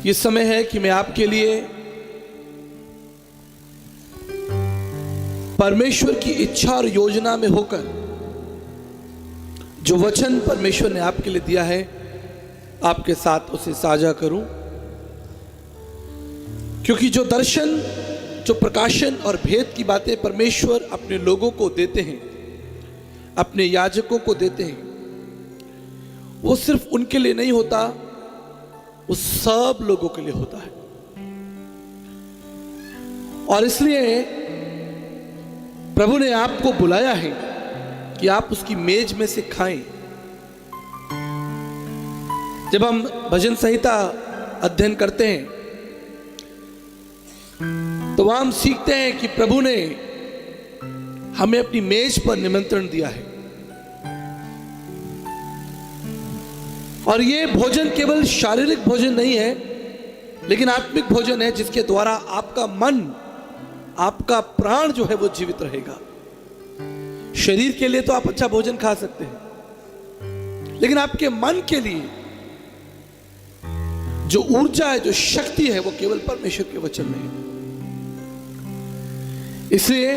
ये समय है कि मैं आपके लिए परमेश्वर की इच्छा और योजना में होकर जो वचन परमेश्वर ने आपके लिए दिया है आपके साथ उसे साझा करूं, क्योंकि जो दर्शन, जो प्रकाशन और भेद की बातें परमेश्वर अपने लोगों को देते हैं, अपने याजकों को देते हैं, वो सिर्फ उनके लिए नहीं होता, वो सब लोगों के लिए होता है। और इसलिए प्रभु ने आपको बुलाया है कि आप उसकी मेज में से खाएं। जब हम भजन संहिता अध्ययन करते हैं तो वहां हम सीखते हैं कि प्रभु ने हमें अपनी मेज पर निमंत्रण दिया है। और ये भोजन केवल शारीरिक भोजन नहीं है, लेकिन आत्मिक भोजन है, जिसके द्वारा आपका मन, आपका प्राण जो है वो जीवित रहेगा। शरीर के लिए तो आप अच्छा भोजन खा सकते हैं, लेकिन आपके मन के लिए जो ऊर्जा है, जो शक्ति है, वो केवल परमेश्वर के वचन में है। इसलिए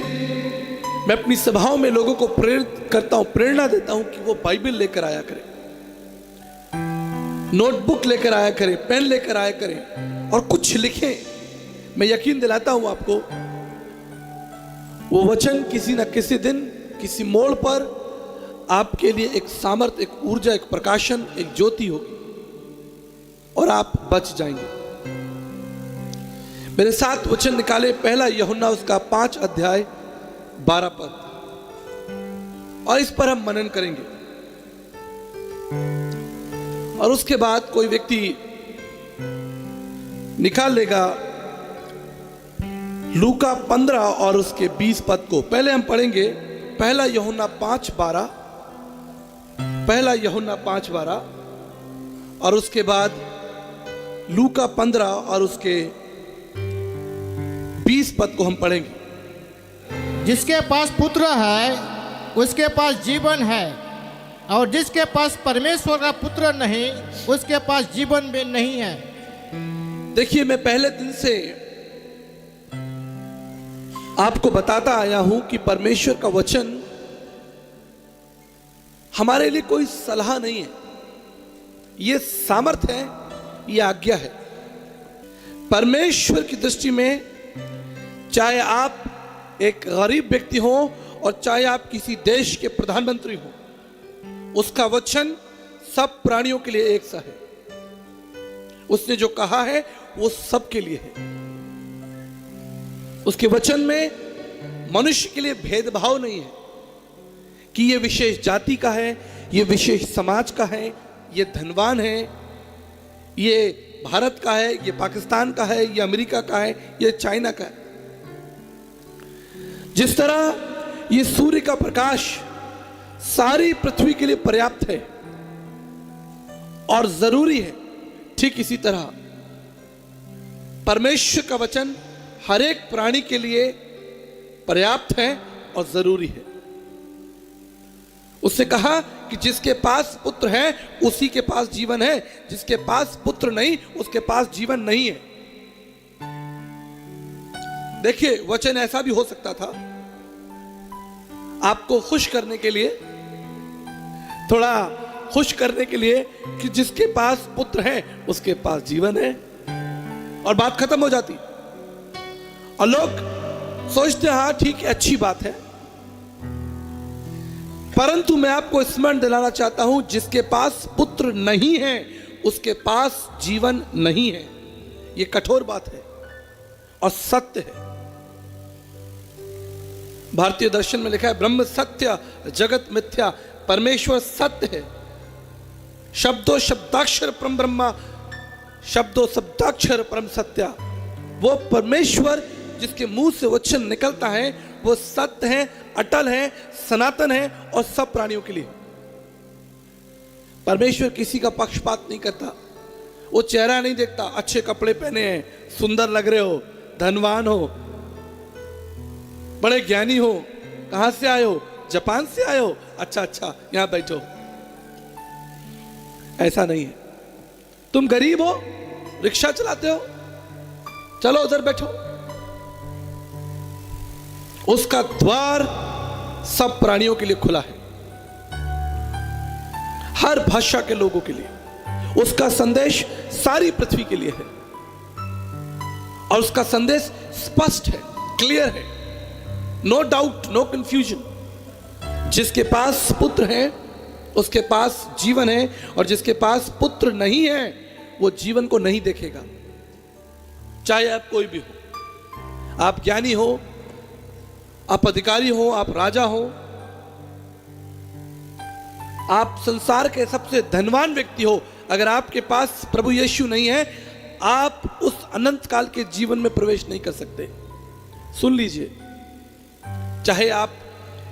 मैं अपनी सभाओं में लोगों को प्रेरित करता हूं, प्रेरणा देता हूं कि वो बाइबल लेकर आया करें, नोटबुक लेकर आया करें, पेन लेकर आया करें और कुछ लिखें। मैं यकीन दिलाता हूं आपको, वो वचन किसी न किसी दिन, किसी मोड़ पर आपके लिए एक सामर्थ, एक ऊर्जा, एक प्रकाशन, एक ज्योति होगी और आप बच जाएंगे। मेरे साथ वचन निकाले, पहला यूहन्ना उसका 5 अध्याय 12 पद, और इस पर हम मनन करेंगे। और उसके बाद कोई व्यक्ति निकाल लेगा लूका 15 और उसके 20 पद को। पहले हम पढ़ेंगे पहला यूहन्ना 5:12, पहला यूहन्ना 5:12, और उसके बाद लूका 15 और उसके 20 पद को हम पढ़ेंगे। जिसके पास पुत्र है उसके पास जीवन है, और जिसके पास परमेश्वर का पुत्र नहीं उसके पास जीवन भी नहीं है। देखिए, मैं पहले दिन से आपको बताता आया हूं कि परमेश्वर का वचन हमारे लिए कोई सलाह नहीं है, यह सामर्थ है, यह आज्ञा है। परमेश्वर की दृष्टि में चाहे आप एक गरीब व्यक्ति हो और चाहे आप किसी देश के प्रधानमंत्री हो, उसका वचन सब प्राणियों के लिए एक सा है। उसने जो कहा है वो सबके लिए है। उसके वचन में मनुष्य के लिए भेदभाव नहीं है कि ये विशेष जाति का है, ये विशेष समाज का है, ये धनवान है, ये भारत का है, ये पाकिस्तान का है, ये अमेरिका का है, ये चाइना का है। जिस तरह ये सूर्य का प्रकाश सारी पृथ्वी के लिए पर्याप्त है और जरूरी है, ठीक इसी तरह परमेश्वर का वचन हर एक प्राणी के लिए पर्याप्त है और जरूरी है। उसने कहा कि जिसके पास पुत्र है उसी के पास जीवन है, जिसके पास पुत्र नहीं उसके पास जीवन नहीं है। देखिए, वचन ऐसा भी हो सकता था आपको खुश करने के लिए, थोड़ा खुश करने के लिए, कि जिसके पास पुत्र है उसके पास जीवन है, और बात खत्म हो जाती। और लोग सोचते हैं हाँ ठीक है, अच्छी बात है। परंतु मैं आपको स्मरण दिलाना चाहता हूं, जिसके पास पुत्र नहीं है उसके पास जीवन नहीं है। यह कठोर बात है और सत्य है। भारतीय दर्शन में लिखा है, ब्रह्म सत्य जगत मिथ्या, परमेश्वर सत्य है। शब्दों शब्दाक्षर परम ब्रह्मा, शब्दों शब्दाक्षर परम सत्या। वो परमेश्वर जिसके मुंह से वचन निकलता है वो सत्य है, अटल है, सनातन है और सब प्राणियों के लिए। परमेश्वर किसी का पक्षपात नहीं करता। वो चेहरा नहीं देखता, अच्छे कपड़े पहने हैं, सुंदर लग रहे हो, धनवान हो, बड़े ज्ञानी हो, कहां से आए हो, जापान से आए हो, अच्छा अच्छा यहां बैठो। ऐसा नहीं है। तुम गरीब हो, रिक्शा चलाते हो, चलो उधर बैठो। उसका द्वार सब प्राणियों के लिए खुला है, हर भाषा के लोगों के लिए। उसका संदेश सारी पृथ्वी के लिए है और उसका संदेश स्पष्ट है, क्लियर है, नो डाउट, नो कंफ्यूजन। जिसके पास पुत्र है उसके पास जीवन है, और जिसके पास पुत्र नहीं है वो जीवन को नहीं देखेगा। चाहे आप कोई भी हो, आप ज्ञानी हो, आप अधिकारी हो, आप राजा हो, आप संसार के सबसे धनवान व्यक्ति हो, अगर आपके पास प्रभु यीशु नहीं है, आप उस अनंत काल के जीवन में प्रवेश नहीं कर सकते। सुन लीजिए, चाहे आप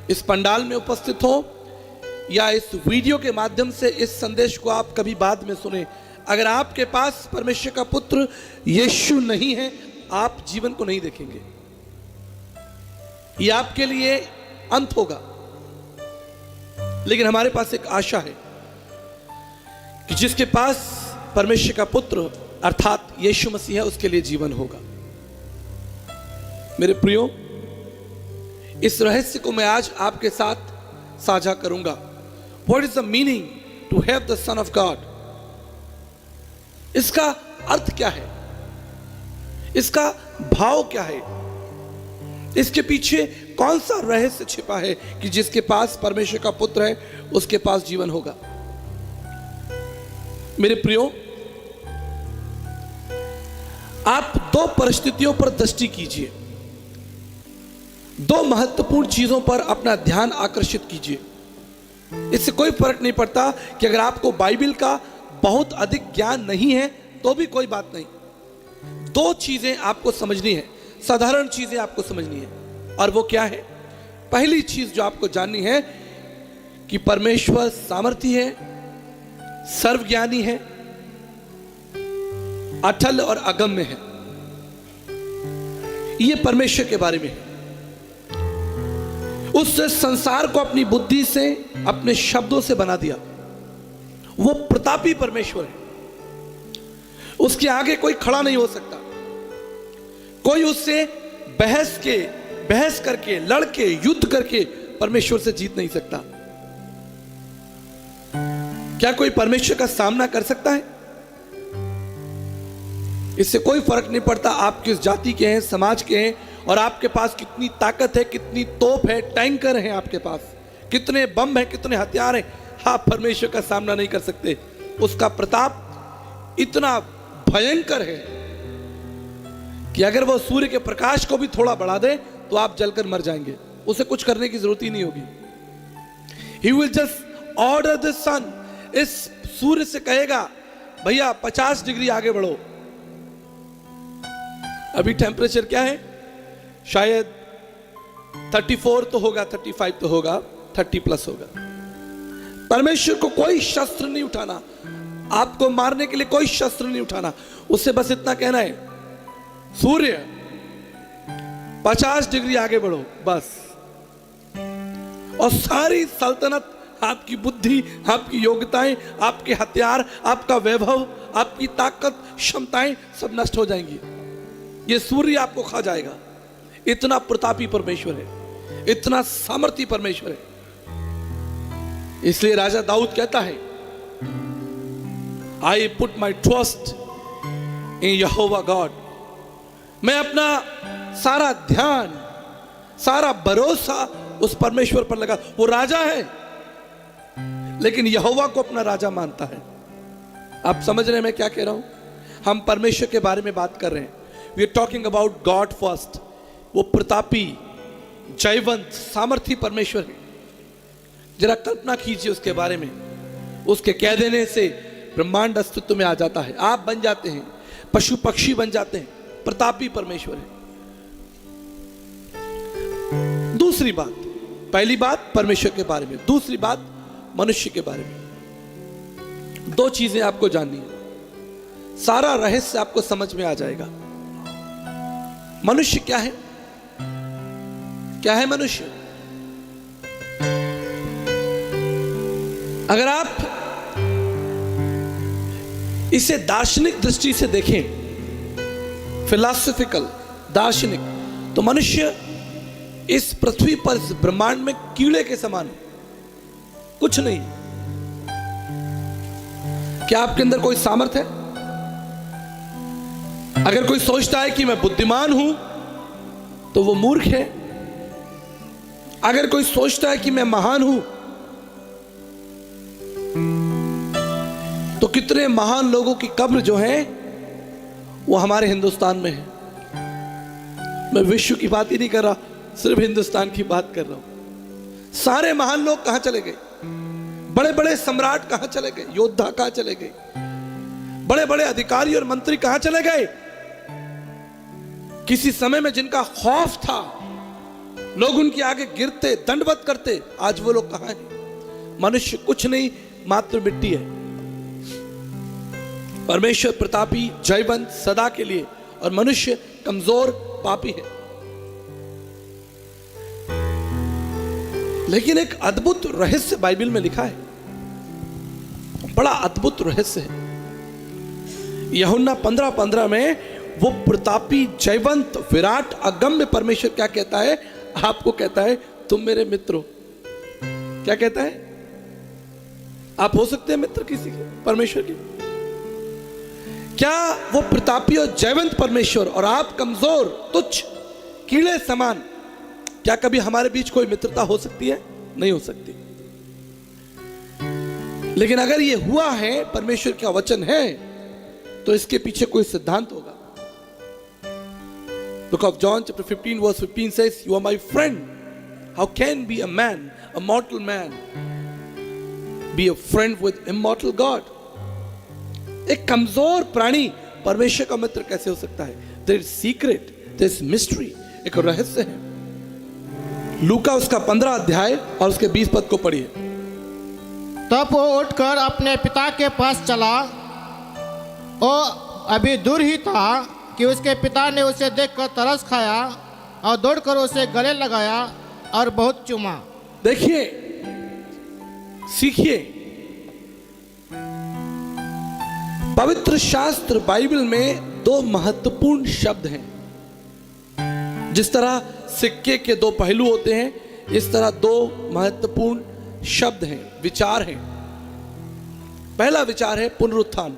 इस पंडाल में उपस्थित हो या इस वीडियो के माध्यम से इस संदेश को आप कभी बाद में सुने, अगर आपके पास परमेश्वर का पुत्र यीशु नहीं है, आप जीवन को नहीं देखेंगे। यह आपके लिए अंत होगा। लेकिन हमारे पास एक आशा है कि जिसके पास परमेश्वर का पुत्र अर्थात यीशु मसीह है, उसके लिए जीवन होगा। मेरे प्रियो, इस रहस्य को मैं आज आपके साथ साझा करूंगा। What is the meaning to have the Son of God? इसका अर्थ क्या है, इसका भाव क्या है, इसके पीछे कौन सा रहस्य छिपा है कि जिसके पास परमेश्वर का पुत्र है उसके पास जीवन होगा। मेरे प्रियो, आप दो परिस्थितियों पर दृष्टि कीजिए, दो महत्वपूर्ण चीजों पर अपना ध्यान आकर्षित कीजिए। इससे कोई फर्क नहीं पड़ता कि अगर आपको बाइबल का बहुत अधिक ज्ञान नहीं है तो भी कोई बात नहीं। दो चीजें आपको समझनी है, साधारण चीजें आपको समझनी है, और वो क्या है? पहली चीज जो आपको जाननी है कि परमेश्वर सामर्थी है, सर्वज्ञानी है, अटल और अगम्य है। ये परमेश्वर के बारे में है। उसने संसार को अपनी बुद्धि से, अपने शब्दों से बना दिया। वो प्रतापी परमेश्वर है, उसके आगे कोई खड़ा नहीं हो सकता। कोई उससे बहस करके, लड़के, युद्ध करके परमेश्वर से जीत नहीं सकता। क्या कोई परमेश्वर का सामना कर सकता है? इससे कोई फर्क नहीं पड़ता आप किस जाति के हैं, समाज के हैं, और आपके पास कितनी ताकत है, कितनी तोप है, टैंकर हैं आपके पास, कितने बम हैं, कितने हथियार हैं, आप परमेश्वर का सामना नहीं कर सकते। उसका प्रताप इतना भयंकर है कि अगर वो सूर्य के प्रकाश को भी थोड़ा बढ़ा दे तो आप जलकर मर जाएंगे। उसे कुछ करने की जरूरत ही नहीं होगी। He will just order the sun। इस सूर्य से कहेगा, भैया 50 डिग्री आगे बढ़ो। अभी टेम्परेचर क्या है? शायद 34 तो होगा, 35 तो होगा, 30 प्लस होगा। परमेश्वर को कोई शस्त्र नहीं उठाना, आपको मारने के लिए कोई शस्त्र नहीं उठाना। उससे बस इतना कहना है, सूर्य 50 डिग्री आगे बढ़ो, बस। और सारी सल्तनत, आपकी बुद्धि, आपकी योग्यताएं, आपके हथियार, आपका वैभव, आपकी ताकत, क्षमताएं सब नष्ट हो जाएंगी। ये सूर्य आपको खा जाएगा। इतना प्रतापी परमेश्वर है, इतना सामर्थी परमेश्वर है। इसलिए राजा दाऊद कहता है, I put my trust in Jehovah God. मैं अपना सारा ध्यान, सारा भरोसा उस परमेश्वर पर लगा। वो राजा है लेकिन यहोवा को अपना राजा मानता है। आप समझ रहे हैं मैं क्या कह रहा हूं? हम परमेश्वर के बारे में बात कर रहे हैं। We are talking about God first. वो प्रतापी, जयवंत, सामर्थी परमेश्वर है। जरा कल्पना कीजिए उसके बारे में। उसके कह देने से ब्रह्मांड अस्तित्व में आ जाता है, आप बन जाते हैं, पशु पक्षी बन जाते हैं। प्रतापी परमेश्वर है। दूसरी बात, पहली बात परमेश्वर के बारे में, दूसरी बात मनुष्य के बारे में। दो चीजें आपको जाननी है, सारा रहस्य आपको समझ में आ जाएगा। मनुष्य क्या है? क्या है मनुष्य? अगर आप इसे दार्शनिक दृष्टि से देखें, फिलॉसफिकल, दार्शनिक, तो मनुष्य इस पृथ्वी पर, इस ब्रह्मांड में कीड़े के समान है, कुछ नहीं। क्या आपके अंदर कोई सामर्थ्य है? अगर कोई सोचता है कि मैं बुद्धिमान हूं तो वो मूर्ख है। अगर कोई सोचता है कि मैं महान हूं, तो कितने महान लोगों की कब्र जो है वो हमारे हिंदुस्तान में है। मैं विश्व की बात ही नहीं कर रहा, सिर्फ हिंदुस्तान की बात कर रहा हूं। सारे महान लोग कहां चले गए? बड़े बड़े सम्राट कहां चले गए? योद्धा कहां चले गए? बड़े बड़े अधिकारी और मंत्री कहां चले गए? किसी समय में जिनका खौफ था, लोग उनके आगे गिरते, दंडवत करते, आज वो लोग कहां हैं? मनुष्य कुछ नहीं, मात्र मिट्टी है। परमेश्वर प्रतापी, जयवंत, सदा के लिए, और मनुष्य कमजोर, पापी है। लेकिन एक अद्भुत रहस्य बाइबल में लिखा है, बड़ा अद्भुत रहस्य है। यूहन्ना 15:15 में वो प्रतापी, जयवंत, विराट, अगम्य परमेश्वर क्या कहता है? आपको कहता है तुम मेरे मित्र हो। क्या कहता है? आप हो सकते हैं मित्र किसी के, परमेश्वर के। क्या वो प्रतापी और जयवंत परमेश्वर और आप कमजोर, तुच्छ, कीड़े समान, क्या कभी हमारे बीच कोई मित्रता हो सकती है? नहीं हो सकती। लेकिन अगर ये हुआ है, परमेश्वर का वचन है, तो इसके पीछे कोई सिद्धांत होगा। Book of John chapter 15 verse 15 says, "You are my friend. How can be a man, a mortal man, be a friend with immortal God?" एक कमजोर प्राणी परमेश्वर का मित्र कैसे हो सकता है? There is secret, there is mystery, एक रहस्य है। लूका उसका 15 अध्याय और उसके 20 पद को पढ़िए। तब वो उठकर अपने पिता के पास चला। वो अभी दूर ही था कि उसके पिता ने उसे देखकर तरस खाया और दौड़कर उसे गले लगाया और बहुत चूमा। देखिए, सीखिए, पवित्र शास्त्र बाइबल में दो महत्वपूर्ण शब्द हैं। जिस तरह सिक्के के दो पहलू होते हैं, इस तरह दो महत्वपूर्ण शब्द हैं, विचार हैं। पहला विचार है पुनरुत्थान।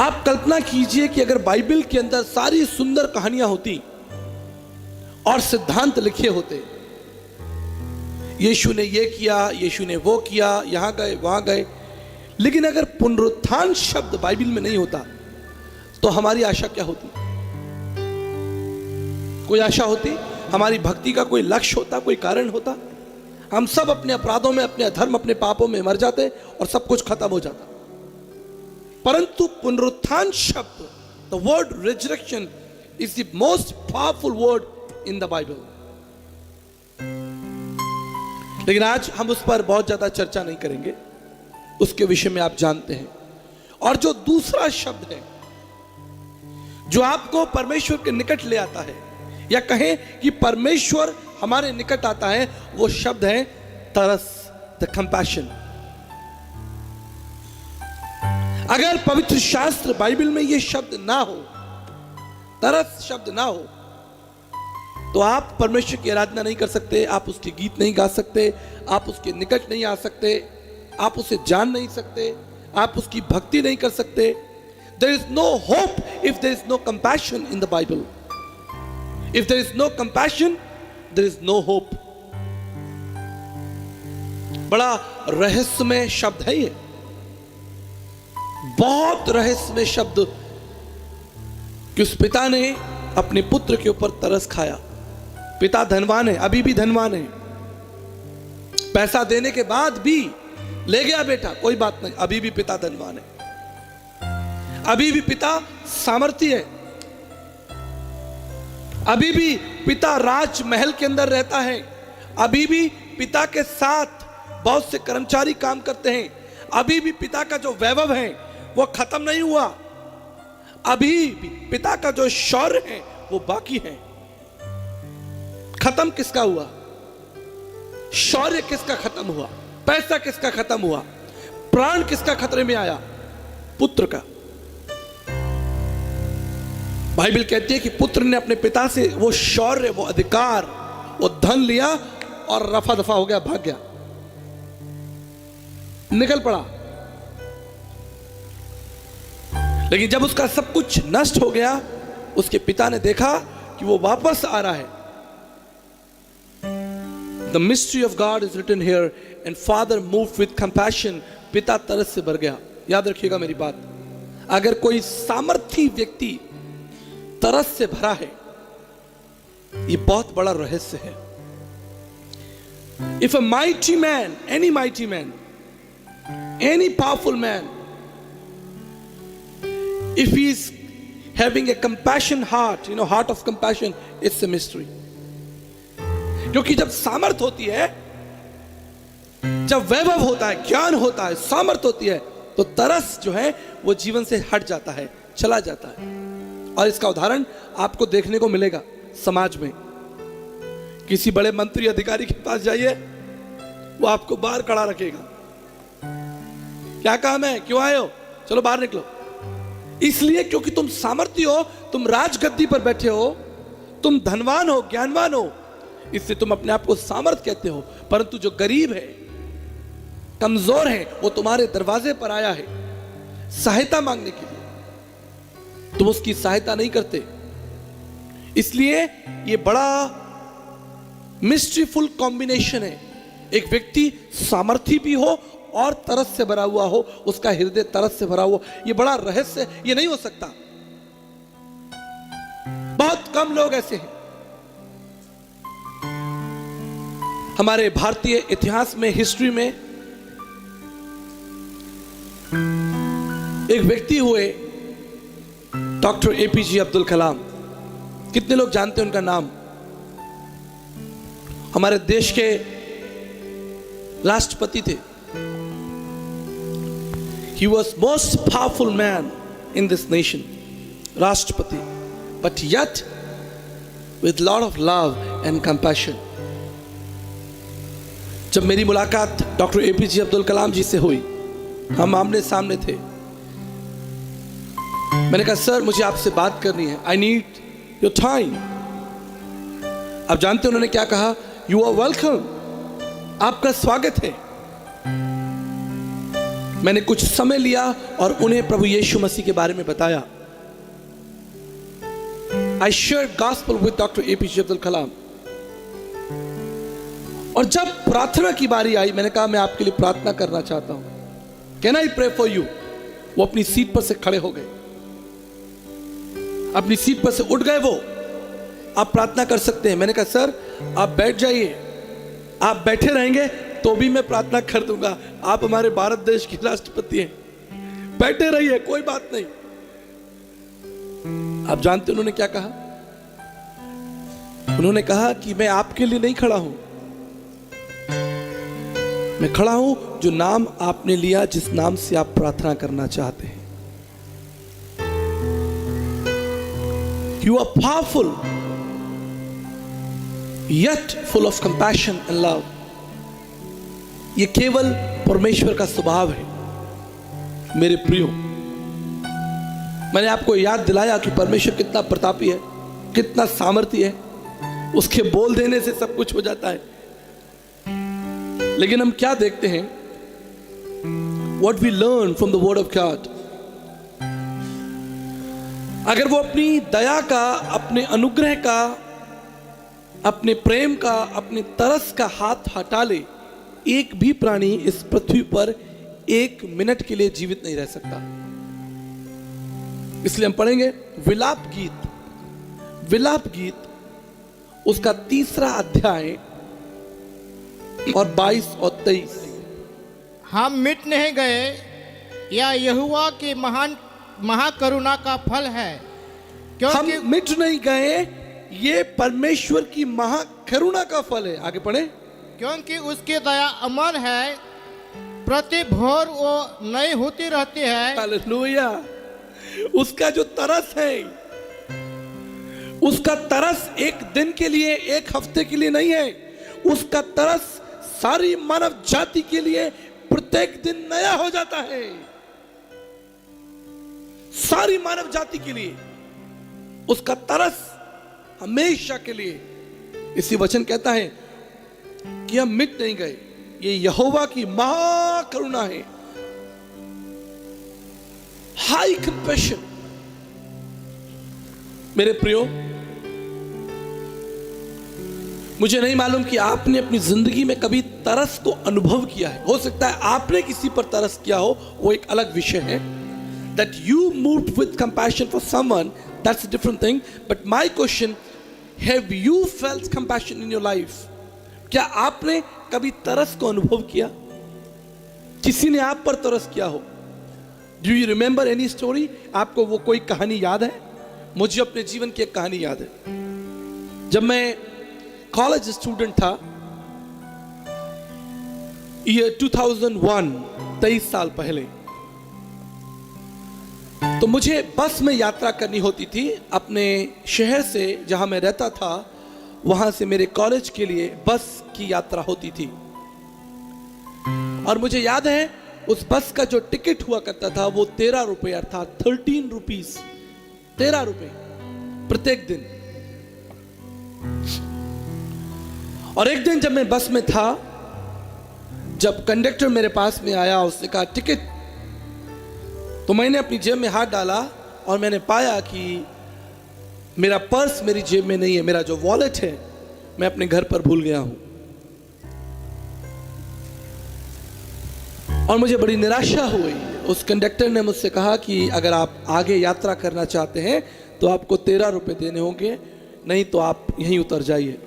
आप कल्पना कीजिए कि अगर बाइबल के अंदर सारी सुंदर कहानियां होती और सिद्धांत लिखे होते, यीशु ने ये किया, यीशु ने वो किया, यहां गए, वहां गए, लेकिन अगर पुनरुत्थान शब्द बाइबल में नहीं होता तो हमारी आशा क्या होती? कोई आशा होती? हमारी भक्ति का कोई लक्ष्य होता, कोई कारण होता? हम सब अपने अपराधों में, अपने अधर्म, अपने पापों में मर जाते और सब कुछ खत्म हो जाता। परंतु पुनरुत्थान शब्द, the word resurrection, is the most powerful word in the Bible. लेकिन आज हम उस पर बहुत ज्यादा चर्चा नहीं करेंगे, उसके विषय में आप जानते हैं। और जो दूसरा शब्द है जो आपको परमेश्वर के निकट ले आता है, या कहें कि परमेश्वर हमारे निकट आता है, वो शब्द है तरस, द कंपैशन। अगर पवित्र शास्त्र बाइबल में ये शब्द ना हो, तरस शब्द ना हो, तो आप परमेश्वर की आराधना नहीं कर सकते, आप उसके गीत नहीं गा सकते, आप उसके निकट नहीं आ सकते, आप उसे जान नहीं सकते, आप उसकी भक्ति नहीं कर सकते। There is no hope if there is no compassion in the Bible. If there is no compassion, there is no hope. बड़ा रहस्यमय शब्द है ये, बहुत रहस्यमय शब्द कि उस पिता ने अपने पुत्र के ऊपर तरस खाया। पिता धनवान है, अभी भी धनवान है, पैसा देने के बाद भी ले गया बेटा, कोई बात नहीं, अभी भी पिता धनवान है, अभी भी पिता सामर्थी है, अभी भी पिता राजमहल के अंदर रहता है, अभी भी पिता के साथ बहुत से कर्मचारी काम करते हैं, अभी भी पिता का जो वैभव है वो खत्म नहीं हुआ, अभी भी पिता का जो शौर्य है वो बाकी है। खत्म किसका हुआ? शौर्य किसका खत्म हुआ? पैसा किसका खत्म हुआ? प्राण किसका खतरे में आया? पुत्र का। बाइबल कहती है कि पुत्र ने अपने पिता से वो शौर्य, वो अधिकार, वो धन लिया और रफा दफा हो गया, भाग गया, निकल पड़ा। लेकिन जब उसका सब कुछ नष्ट हो गया, उसके पिता ने देखा कि वो वापस आ रहा है। The mystery of God is written here, and father moved with compassion. पिता तरस से भर गया। याद रखिएगा मेरी बात, अगर कोई सामर्थी व्यक्ति तरस से भरा है, ये बहुत बड़ा रहस्य है। If a mighty man, any mighty man, any powerful man, if he is having a compassion heart, heart of compassion, it's a mystery. क्योंकि जब सामर्थ होती है, जब वैभव होता है, ज्ञान होता है, सामर्थ होती है, तो तरस जो है वो जीवन से हट जाता है, चला जाता है। और इसका उदाहरण आपको देखने को मिलेगा समाज में। किसी बड़े मंत्री अधिकारी के पास जाइए, वो आपको बाहर खड़ा रखेगा। क्या काम है, क्यों आए हो, चलो बाहर निकलो। इसलिए क्योंकि तुम सामर्थी हो, तुम राजगद्दी पर बैठे हो, तुम धनवान हो, ज्ञानवान हो, इससे तुम अपने आप को सामर्थ कहते हो। परंतु जो गरीब है, कमजोर है, वो तुम्हारे दरवाजे पर आया है सहायता मांगने के लिए, तुम उसकी सहायता नहीं करते। इसलिए ये बड़ा मिस्ट्रीफुल कॉम्बिनेशन है। एक व्यक्ति सामर्थी भी हो और तरस से भरा हुआ हो, उसका हृदय तरस से भरा हुआ, ये बड़ा रहस्य, ये नहीं हो सकता। बहुत कम लोग ऐसे हैं। हमारे भारतीय इतिहास में, हिस्ट्री में एक व्यक्ति हुए, डॉक्टर एपीजे अब्दुल कलाम। कितने लोग जानते हैं उनका नाम? हमारे देश के राष्ट्रपति थे। He was most powerful man in this nation, राष्ट्रपति, but yet with lot of love and compassion. जब मेरी मुलाकात डॉक्टर एपीजे अब्दुल कलाम जी से हुई, हम आमने सामने थे। मैंने कहा, सर मुझे आपसे बात करनी है, आई नीड योर टाइम। आप जानते हैं उन्होंने क्या कहा? यू आर वेलकम, आपका स्वागत है। मैंने कुछ समय लिया और उन्हें प्रभु यीशु मसीह के बारे में बताया। I shared gospel with doctor APJ Abdul Kalam. और जब प्रार्थना की बारी आई, मैंने कहा मैं आपके लिए प्रार्थना करना चाहता हूं, can I pray for you? वो अपनी सीट पर से खड़े हो गए, अपनी सीट पर से उठ गए। वो, आप प्रार्थना कर सकते हैं। मैंने कहा, सर आप बैठ जाइए, आप बैठे रहेंगे तो भी मैं प्रार्थना कर दूंगा, आप हमारे भारत देश के राष्ट्रपति हैं, बैठे रहिए, कोई बात नहीं। आप जानते उन्होंने क्या कहा? उन्होंने कहा कि मैं आपके लिए नहीं खड़ा हूं, मैं खड़ा हूं जो नाम आपने लिया, जिस नाम से आप प्रार्थना करना चाहते हैं। You are powerful, yet full of compassion and love. ये केवल परमेश्वर का स्वभाव है मेरे प्रियो। मैंने आपको याद दिलाया कि परमेश्वर कितना प्रतापी है, कितना सामर्थी है। उसके बोल देने से सब कुछ हो जाता है। लेकिन हम क्या देखते हैं? What we learn from the word of God. अगर वो अपनी दया का, अपने अनुग्रह का, अपने प्रेम का, अपने तरस का हाथ हटा ले, एक भी प्राणी इस पृथ्वी पर एक मिनट के लिए जीवित नहीं रह सकता। इसलिए हम पढ़ेंगे विलाप गीत, विलाप गीत उसका 3 अध्याय और 22 और 23। हम मिट नहीं गए, यह यहोवा की महान महाकरुणा का फल है, क्योंकि हम मिट नहीं गए, ये परमेश्वर की महाकरुणा का फल है। आगे पढ़े। क्योंकि उसकी दया अमर है, प्रति भोर वो नई होती रहती है। हालेलुया। उसका जो तरस है, उसका तरस एक दिन के लिए, एक हफ्ते के लिए नहीं है। उसका तरस सारी मानव जाति के लिए, प्रत्येक दिन नया हो जाता है सारी मानव जाति के लिए। उसका तरस हमेशा के लिए। इसी वचन कहता है कि हम मिट नहीं गए, ये यहोवा की महाकरुणा है। High compassion. मेरे प्रियो, मुझे नहीं मालूम कि आपने अपनी जिंदगी में कभी तरस को अनुभव किया है। हो सकता है आपने किसी पर तरस किया हो, वो एक अलग विषय है। That you moved with compassion for someone, that's a different thing. But my question, have you felt compassion in your life? क्या आपने कभी तरस को अनुभव किया? किसी ने आप पर तरस किया हो? Do you remember any story? आपको वो कोई कहानी याद है? मुझे अपने जीवन की एक कहानी याद है। जब मैं कॉलेज स्टूडेंट था, ईयर 2001, 23 साल पहले, तो मुझे बस में यात्रा करनी होती थी। अपने शहर से जहां मैं रहता था वहां से मेरे कॉलेज के लिए बस की यात्रा होती थी। और मुझे याद है उस बस का जो टिकट हुआ करता था वो 13 रुपए, अर्थात 13 रुपीज, 13 रुपए प्रत्येक दिन। और एक दिन जब मैं बस में था, जब कंडक्टर मेरे पास में आया, उसने कहा टिकट, तो मैंने अपनी जेब में हाथ डाला और मैंने पाया कि मेरा पर्स मेरी जेब में नहीं है। मेरा जो वॉलेट है मैं अपने घर पर भूल गया हूं। और मुझे बड़ी निराशा हुई। उस कंडक्टर ने मुझसे कहा कि अगर आप आगे यात्रा करना चाहते हैं तो आपको 13 रुपए देने होंगे, नहीं तो आप यहीं उतर जाइए।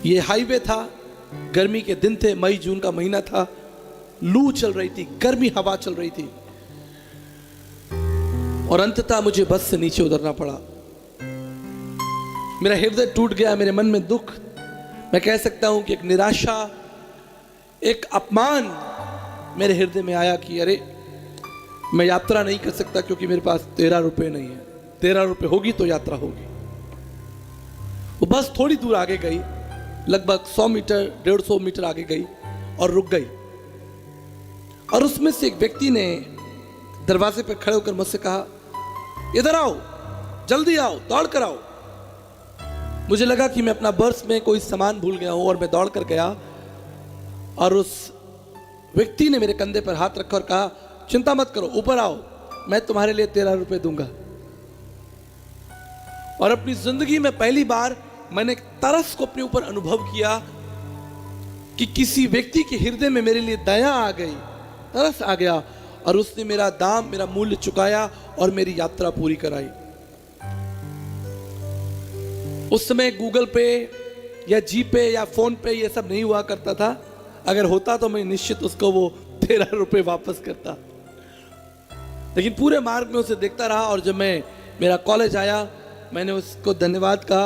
ये हाईवे था, गर्मी के दिन थे, मई जून का महीना था, लू चल रही थी, गर्मी हवा चल रही थी। और अंततः मुझे बस से नीचे उतरना पड़ा। मेरा हृदय टूट गया, मेरे मन में दुख, मैं कह सकता हूं कि एक निराशा, एक अपमान मेरे हृदय में आया कि अरे मैं यात्रा नहीं कर सकता क्योंकि मेरे पास 13 रुपए नहीं है। 13 रुपए होगी तो यात्रा होगी। वो बस थोड़ी दूर आगे गई, लगभग 100 मीटर 150 मीटर आगे गई और रुक गई। और उसमें से एक व्यक्ति ने दरवाजे पर खड़े होकर मुझसे कहा, इधर आओ, जल्दी आओ, दौड़ कर आओ। मुझे लगा कि मैं अपना पर्स में कोई सामान भूल गया हूं और मैं दौड़ कर गया। और उस व्यक्ति ने मेरे कंधे पर हाथ रखा और कहा, चिंता मत करो, ऊपर आओ, मैं तुम्हारे लिए 13 रुपए दूंगा। और अपनी जिंदगी में पहली बार मैंने तरस को अपने ऊपर अनुभव किया कि किसी व्यक्ति के हृदय में मेरे लिए दया आ गई, तरस आ गया और उसने मेरा दाम, मेरा मूल्य चुकाया और मेरी यात्रा पूरी कराई। उस समय गूगल पे या जी पे या फोन पे ये सब नहीं हुआ करता था। अगर होता तो मैं निश्चित उसको वो 13 रुपए वापस करता। लेकिन पूरे मार्ग में उसे देखता रहा और जब मैं मेरा कॉलेज आया मैंने उसको धन्यवाद कहा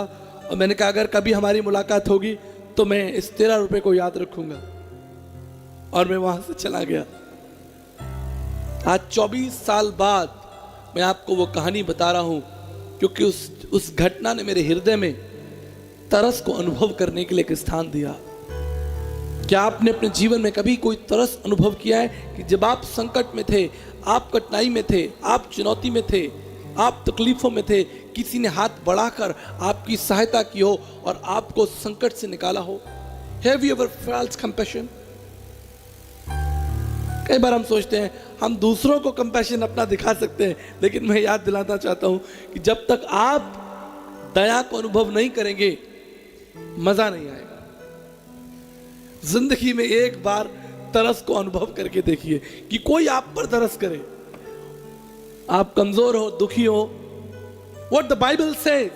और मैंने कहा अगर कभी हमारी मुलाकात होगी तो मैं इस 13 रुपए को याद रखूंगा। और मैं वहां से चला गया। आज 24 साल बाद मैं आपको वो कहानी बता रहा हूं क्योंकि उस घटना ने मेरे हृदय में तरस को अनुभव करने के लिए एक स्थान दिया। क्या आपने अपने जीवन में कभी कोई तरस अनुभव किया है कि जब आप संकट में थे, आप कठिनाई में थे, आप चुनौती में थे, आप तकलीफों में थे, किसी ने हाथ बढ़ाकर आपकी सहायता की हो और आपको संकट से निकाला हो? Have you ever felt compassion? कई बार हम सोचते हैं हम दूसरों को कंपैशन अपना दिखा सकते हैं, लेकिन मैं याद दिलाना चाहता हूं कि जब तक आप दया को अनुभव नहीं करेंगे मजा नहीं आएगा। जिंदगी में एक बार तरस को अनुभव करके देखिए कि कोई आप पर तरस करे। आप कमजोर हो, दुखी हो, व्हाट द बाइबल सेज,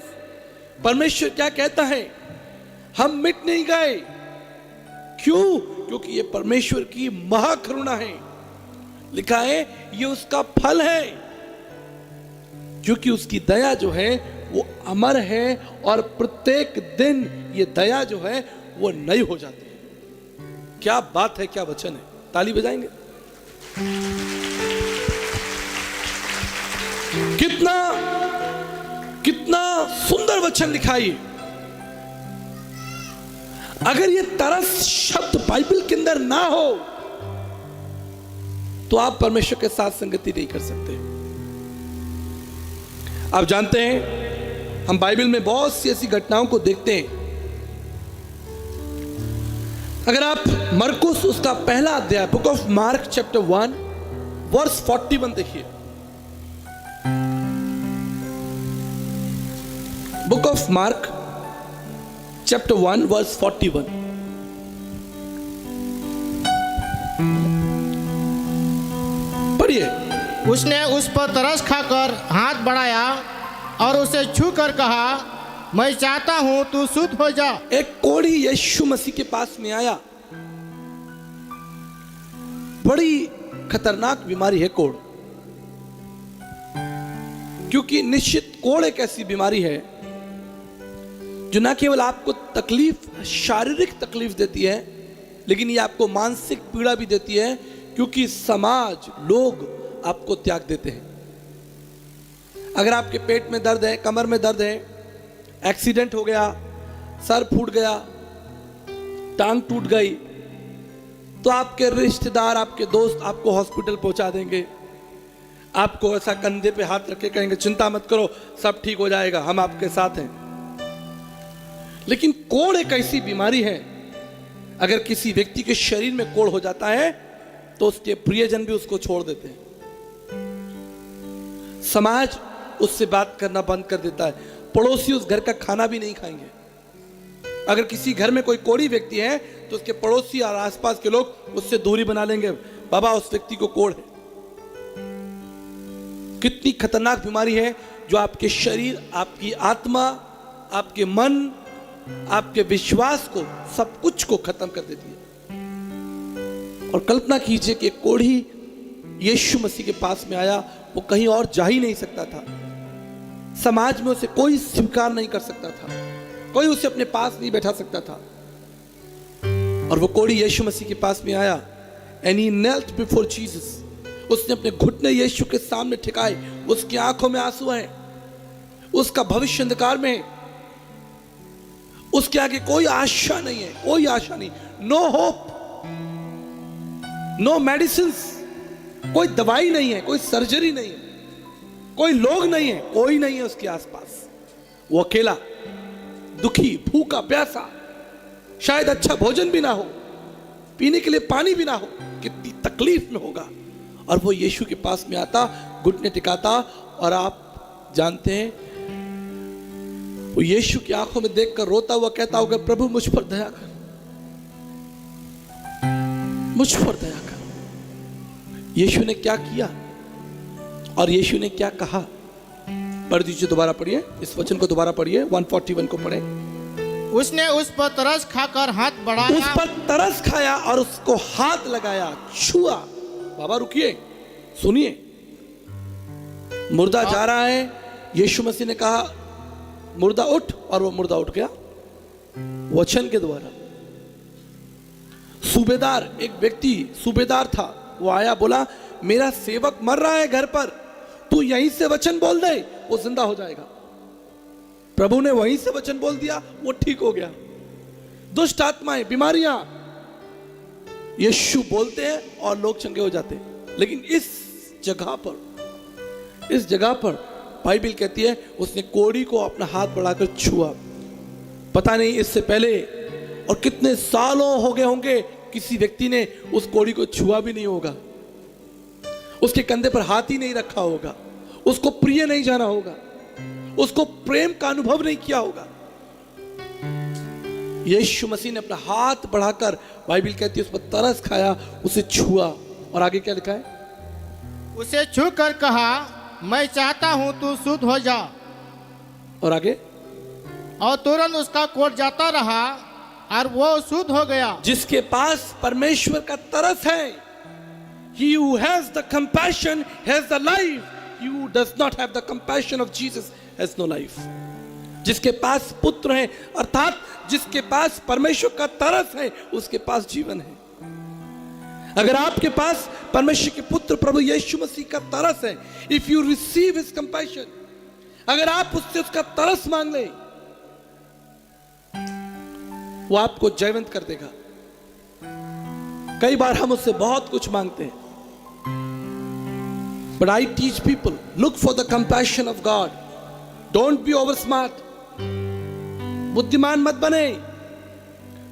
परमेश्वर क्या कहता है, हम मिट नहीं गए। क्यों? क्योंकि ये परमेश्वर की महाकरुणा है। लिखा है ये उसका फल है, क्योंकि उसकी दया जो है वो अमर है और प्रत्येक दिन ये दया जो है वो नई हो जाती है। क्या बात है, क्या वचन है, ताली बजाएंगे। कितना कितना सुंदर वचन लिखा है। अगर ये तरस शब्द बाइबल के अंदर ना हो तो आप परमेश्वर के साथ संगति नहीं कर सकते। आप जानते हैं, हम बाइबल में बहुत सी ऐसी घटनाओं को देखते हैं। अगर आप मरकुस उसका पहला अध्याय, book of Mark chapter 1 verse 41 देखिए। Book of Mark chapter 1 verse 41। पढ़िए। उसने उस पर तरस खाकर हाथ बढ़ाया और उसे छू कर कहा, मैं चाहता हूं तू शुद्ध हो जा। एक कोढ़ी यीशु मसीह के पास में आया। बड़ी खतरनाक बीमारी है कोढ़, क्योंकि निश्चित कोढ़ एक ऐसी बीमारी है जो न केवल आपको तकलीफ, शारीरिक तकलीफ देती है, लेकिन ये आपको मानसिक पीड़ा भी देती है, क्योंकि समाज, लोग आपको त्याग देते हैं। अगर आपके पेट में दर्द है, कमर में दर्द है, एक्सीडेंट हो गया, सर फूट गया, टांग टूट गई, तो आपके रिश्तेदार, आपके दोस्त आपको हॉस्पिटल पहुंचा देंगे। आपको ऐसा कंधे पे हाथ रख के कहेंगे, चिंता मत करो, सब ठीक हो जाएगा, हम आपके साथ हैं। लेकिन कोढ़ एक ऐसी बीमारी है, अगर किसी व्यक्ति के शरीर में कोढ़ हो जाता है तो उसके प्रियजन भी उसको छोड़ देते हैं। समाज उससे बात करना बंद कर देता है, पड़ोसी उस घर का खाना भी नहीं खाएंगे। अगर किसी घर में कोई कोढ़ी व्यक्ति है तो उसके पड़ोसी और आसपास के लोग उससे दूरी बना लेंगे, बाबा उस व्यक्ति को कोढ़ है। कितनी खतरनाक बीमारी है जो आपके शरीर, आपकी आत्मा, आपके मन, आपके विश्वास को, सब कुछ को खत्म कर देती है। और कल्पना कीजिए कि कोढ़ी यीशु मसीह के पास में आया, वो कहीं और जा ही नहीं सकता था। समाज में उसे कोई स्वीकार नहीं कर सकता था, कोई उसे अपने पास नहीं बैठा सकता था। और वो कोढ़ी यीशु मसीह के पास में आया, and he knelt before Jesus। उसने अपने घुटने यीशु के सामने ठिकाए। उसकी आंखों में आंसू हैं, उसका भविष्य अंधकार में है, उसके आगे कोई आशा नहीं है, कोई आशा नहीं, नो होप, नो मेडिसिन, कोई दवाई नहीं है, कोई सर्जरी नहीं है, कोई लोग नहीं है, कोई नहीं है उसके आसपास। वो अकेला, दुखी, भूखा, प्यासा, शायद अच्छा भोजन भी ना हो, पीने के लिए पानी भी ना हो, कितनी तकलीफ में होगा। और वो यीशु के पास में आता, घुटने टिकाता, और आप जानते हैं वो यीशु की आंखों में देखकर रोता हुआ कहता होगा, प्रभु मुझ पर दया कर, मुझ पर दया कर। यीशु ने क्या किया और यीशु ने क्या कहा? पढ़ दीजिए, दोबारा पढ़िए, इस वचन को दोबारा पढ़िए, 141 को पढ़े। उसने उस पर तरस खाकर हाथ बढ़ाया, उस पर तरस खाया और उसको हाथ लगाया, छुआ। बाबा रुकिए, सुनिए। मुर्दा जा रहा है, यीशु मसीह ने कहा मुर्दा उठ, और वो मुर्दा उठ गया वचन के द्वारा। सूबेदार, एक व्यक्ति सूबेदार था, वो आया, बोला मेरा सेवक मर रहा है घर पर, तू यहीं से वचन बोल दे, वो जिंदा हो जाएगा। प्रभु ने वहीं से वचन बोल दिया, वो ठीक हो गया। दुष्ट आत्माएं, बीमारियां, यीशु बोलते हैं और लोग चंगे हो जाते हैं। लेकिन इस जगह पर बाइबल कहती है उसने कोढ़ी को अपना हाथ बढ़ाकर छुआ। पता नहीं इससे पहले और कितने सालों हो गए होंगे किसी व्यक्ति ने उस कोढ़ी को छुआ भी नहीं होगा, उसके कंधे पर हाथ ही नहीं रखा होगा, उसको प्रिय नहीं जाना होगा, उसको प्रेम का अनुभव नहीं किया होगा। यीशु मसीह ने अपना हाथ बढ़ाकर, बाइबल कहती है, उस पर तरस खाया, उसे छुआ, और आगे क्या लिखा है? उसे छू कर कहा, मैं चाहता हूं तू शुद्ध हो जा। और आगे? और तुरंत उसका कोढ़ जाता रहा और वो शुद्ध हो गया। जिसके पास परमेश्वर का तरस है, he who has the compassion has the life, he who does not have the compassion of Jesus has no life। जिसके पास पुत्र है, अर्थात जिसके पास परमेश्वर का तरस है, उसके पास जीवन है। अगर आपके पास परमेश्वर के पुत्र प्रभु यीशु मसीह का तरस है, if you receive his compassion, अगर आप उससे उसका तरस मांग ले, वो आपको जयवंत कर देगा। कई बार हम उससे बहुत कुछ मांगते हैं, but I teach people, look for the compassion of God, don't be over smart. बुद्धिमान मत बने,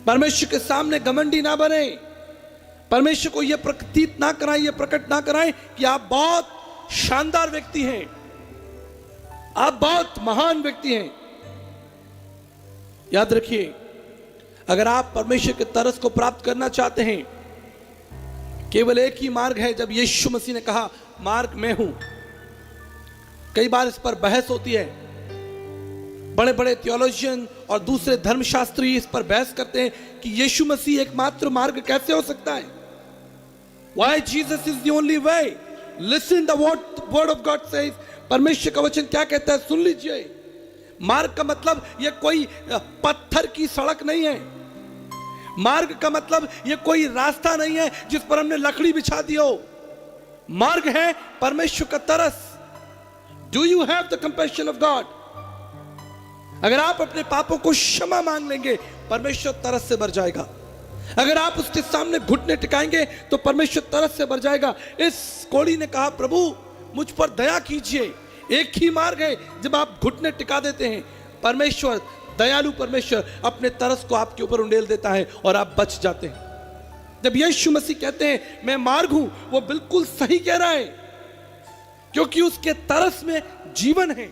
परमेश्वर के सामने घमंडी ना बने, परमेश्वर को यह प्रतीत ना कराएं, यह प्रकट ना कराएं कि आप बहुत शानदार व्यक्ति हैं, आप बहुत महान व्यक्ति हैं। याद रखिए, अगर आप परमेश्वर के तरस को प्राप्त करना चाहते हैं, केवल एक ही मार्ग है। जब यीशु मसीह ने कहा मार्ग मैं हूं, कई बार इस पर बहस होती है, बड़े बड़े थियोलॉजियन और दूसरे धर्मशास्त्री इस पर बहस करते हैं कि यीशु मसीह एकमात्र मार्ग कैसे हो सकता है। Why Jesus is the only way? Listen to what the word of God says. परमेश्वर का वचन क्या कहता है, सुन लीजिए। मार्ग का मतलब यह कोई पत्थर की सड़क नहीं है। मार्ग का मतलब यह कोई रास्ता नहीं है जिस पर हमने लकड़ी बिछा दी हो। मार्ग है परमेश्वर का तरस। Do you have the compassion of God? अगर आप अपने पापों को क्षमा मांग लेंगे, परमेश्वर तरस से भर जाएगा। अगर आप उसके सामने घुटने टिकाएंगे तो परमेश्वर तरस से भर जाएगा। इस कोढ़ी ने कहा, प्रभु मुझ पर दया कीजिए। एक ही मार्ग है, जब आप घुटने टिका देते हैं, परमेश्वर, दयालु परमेश्वर अपने तरस को आपके ऊपर उंडेल देता है और आप बच जाते हैं। जब यीशु मसीह कहते हैं मैं मार्ग हूं, वो बिल्कुल सही कह रहा है, क्योंकि उसके तरस में जीवन है।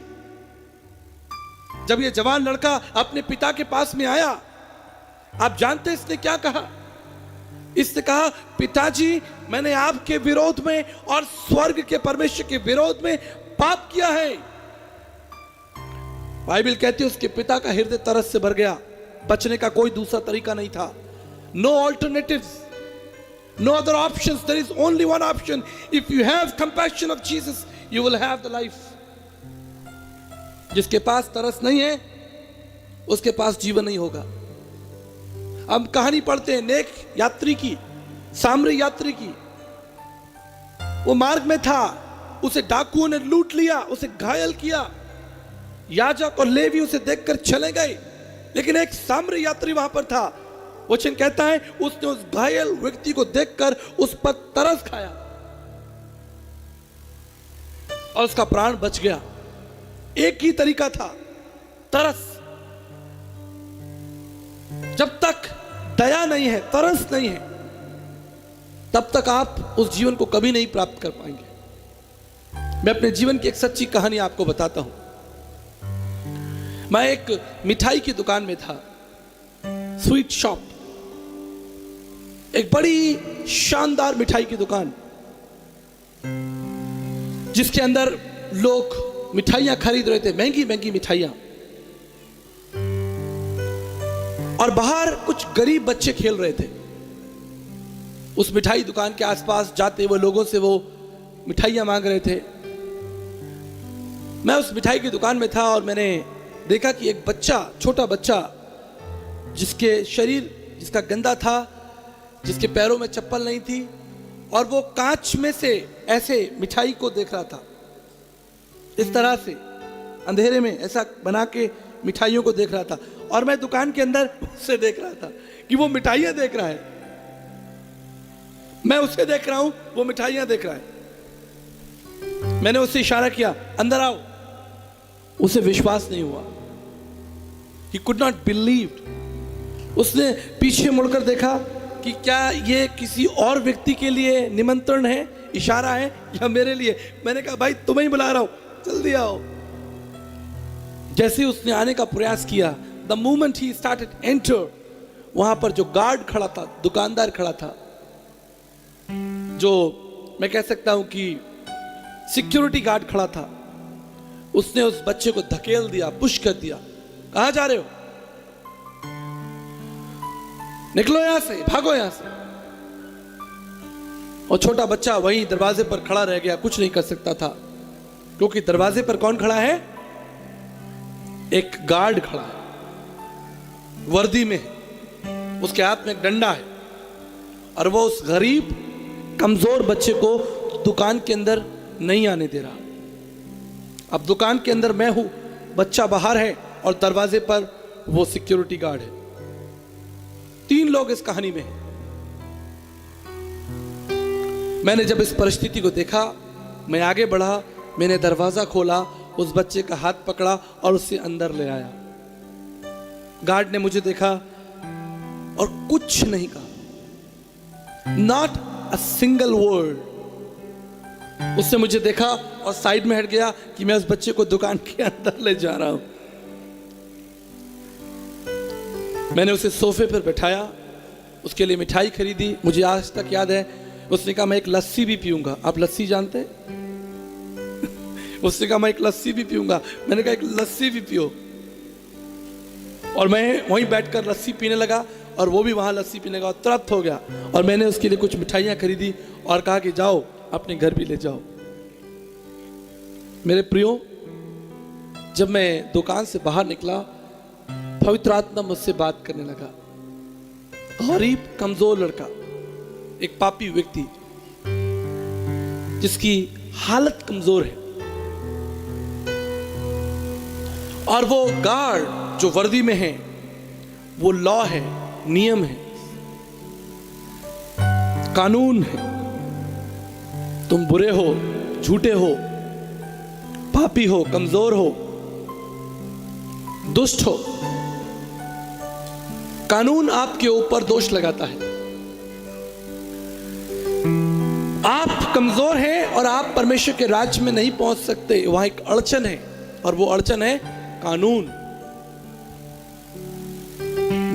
जब ये जवान लड़का अपने पिता के पास में आया, आप जानते इसने क्या कहा? इसने कहा, पिताजी मैंने आपके विरोध में और स्वर्ग के परमेश्वर के विरोध में पाप किया है। बाइबल कहती है उसके पिता का हृदय तरस से भर गया। बचने का कोई दूसरा तरीका नहीं था। No alternatives, no other options, there is only one option. If you have compassion of Jesus, you will have the life. जिसके पास तरस नहीं है, उसके पास जीवन नहीं होगा। हम कहानी पढ़ते हैं नेक यात्री की, सामरी यात्री की। वो मार्ग में था, उसे डाकुओं ने लूट लिया, उसे घायल किया। याजक और लेवी उसे देखकर चले गए, लेकिन एक सामरी यात्री वहां पर था। वचन कहता है उसने उस घायल व्यक्ति को देखकर उस पर तरस खाया और उसका प्राण बच गया। एक ही तरीका था, तरस। जब तक दया नहीं है, तरस नहीं है, तब तक आप उस जीवन को कभी नहीं प्राप्त कर पाएंगे। मैं अपने जीवन की एक सच्ची कहानी आपको बताता हूं। मैं एक मिठाई की दुकान में था, स्वीट शॉप, एक बड़ी शानदार मिठाई की दुकान, जिसके अंदर लोग मिठाइयां खरीद रहे थे, महंगी महंगी मिठाइयां। और बाहर कुछ गरीब बच्चे खेल रहे थे। उस मिठाई दुकान के आसपास जाते हुए लोगों से वो मिठाइयां मांग रहे थे। मैं उस मिठाई की दुकान में था और मैंने देखा कि एक बच्चा, छोटा बच्चा, जिसके शरीर, जिसका गंदा था, जिसके पैरों में चप्पल नहीं थी, और वो कांच में से ऐसे मिठाई को देख रहा था, इस तरह से अंधेरे में ऐसा बना के मिठाइयों को देख रहा था। और मैं दुकान के अंदर उससे देख रहा था कि वो मिठाइयां देख रहा है, मैं उसे देख रहा हूं, वो मिठाइयां देख रहा है। मैंने उससे इशारा किया, अंदर आओ। उसे विश्वास नहीं हुआ, He could not believe। उसने पीछे मुड़कर देखा कि क्या ये किसी और व्यक्ति के लिए निमंत्रण है, इशारा है, या मेरे लिए। मैंने कहा भाई तुम्हें ही बुला रहा हूं, जल्दी आओ। जैसे उसने आने का प्रयास किया, the moment he started enter, वहां पर जो गार्ड खड़ा था, दुकानदार खड़ा था, जो मैं कह सकता हूं कि सिक्योरिटी गार्ड खड़ा था, उसने उस बच्चे को धकेल दिया, पुश कर दिया। कहां जा रहे हो, निकलो यहां से, भागो यहां से। और छोटा बच्चा वहीं दरवाजे पर खड़ा रह गया, कुछ नहीं कर सकता था, क्योंकि दरवाजे पर कौन खड़ा है? एक गार्ड खड़ा है, वर्दी में, उसके हाथ में एक डंडा है, और वो उस गरीब कमजोर बच्चे को दुकान के अंदर नहीं आने दे रहा। अब दुकान के अंदर मैं हूं, बच्चा बाहर है, और दरवाजे पर वो सिक्योरिटी गार्ड है। लोग इस कहानी में हैं। मैंने जब इस परिस्थिति को देखा, मैं आगे बढ़ा, मैंने दरवाजा खोला, उस बच्चे का हाथ पकड़ा और उसे अंदर ले आया। गार्ड ने मुझे देखा और कुछ नहीं कहा, नॉट अ सिंगल वर्ड। उसने मुझे देखा और साइड में हट गया कि मैं उस बच्चे को दुकान के अंदर ले जा रहा हूं। मैंने उसे सोफे पर बैठाया, उसके लिए मिठाई खरीदी। मुझे आज तक याद है, उसने कहा मैं एक लस्सी भी पीऊंगा। आप लस्सी जानते हैं? उसने कहा मैं एक लस्सी भी पीऊंगा। मैंने कहा एक लस्सी भी पियो। और मैं वहीं बैठकर लस्सी पीने लगा और वो भी वहां लस्सी पीने का तुरंत हो गया। और मैंने उसके लिए कुछ मिठाइयां खरीदी और कहा कि जाओ अपने घर भी ले जाओ। मेरे प्रियो, जब मैं दुकान से बाहर निकला, पवित्र आत्मा मुझसे बात करने लगा। गरीब कमजोर लड़का, एक पापी व्यक्ति जिसकी हालत कमजोर है, और वो गार्ड जो वर्दी में है, वो लॉ है, नियम है, कानून है। तुम बुरे हो, झूठे हो, पापी हो, कमजोर हो, दुष्ट हो, कानून आपके ऊपर दोष लगाता है। आप कमजोर हैं और आप परमेश्वर के राज्य में नहीं पहुंच सकते। वहां एक अड़चन है और वो अड़चन है कानून,